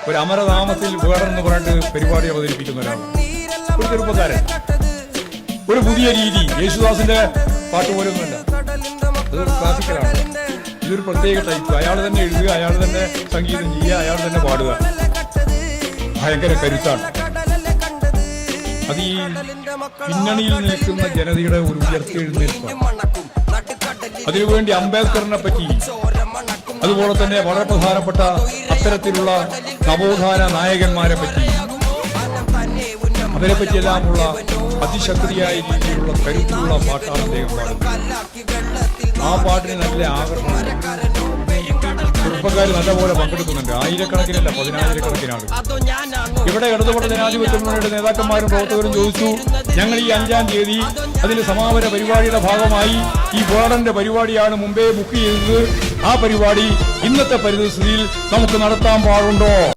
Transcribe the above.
ഒരു അമരനാമത്തിൽ വേറെന്ന് പറഞ്ഞിട്ട് പരിപാടി അവതരിപ്പിക്കുന്ന ഒരാളാണ്, ഒരു ചെറുപ്പക്കാരൻ. ഒരു പുതിയ രീതി, യേശുദാസിന്റെ പാട്ട് പോലൊന്നുമല്ല, അതൊരു ക്ലാസിക്കലാണ്. ഇതൊരു പ്രത്യേക ടൈപ്പ്. അയാൾ തന്നെ എഴുതുക, അയാൾ തന്നെ സംഗീതം ചെയ്യുക, അയാൾ തന്നെ പാടുക. ഭയങ്കര കരുത്താണ്. അത് ഈ പിന്നണിയിൽ നിൽക്കുന്ന ജനതയുടെ ഒരു ഉയർത്തെഴുന്നേൽപ്പാണ്. അതിനുവേണ്ടി അംബേദ്കറിനെ പറ്റി, അതുപോലെ തന്നെ വളരെ പ്രധാനപ്പെട്ട അത്തരത്തിലുള്ള നവോത്ഥാന നായകന്മാരെ പറ്റി, അവരെ പറ്റിയെല്ലാമുള്ള അതിശക്തിയായ രീതിയിലുള്ള കരുത്തുള്ള പാട്ടാണ് അദ്ദേഹം പാടുന്നത്. ആ പാട്ടിന് നല്ല ആകർഷണം. ചെറുപ്പക്കാർ നല്ലപോലെ പങ്കെടുക്കുന്നുണ്ട്. ആയിരക്കണക്കിനല്ല, 10,000-കണക്കിനാണ്. ഇവിടെ ഇടതുപക്ഷ ജനാധിപത്യ മുന്നണിയുടെ നേതാക്കന്മാരും പ്രവർത്തകരും ചോദിച്ചു, ഞങ്ങൾ ഈ 5-ാം തീയതി അതിന്റെ സമാപന പരിപാടിയുടെ ഭാഗമായി ഈ വേടന്റെ പരിപാടിയാണ് മുമ്പേ ബുക്ക് ചെയ്തത്. ആ പരിപാടി ഇന്നത്തെ പരിസ്ഥിതിയിൽ നമുക്ക് നടത്താൻ പാടുണ്ടോ?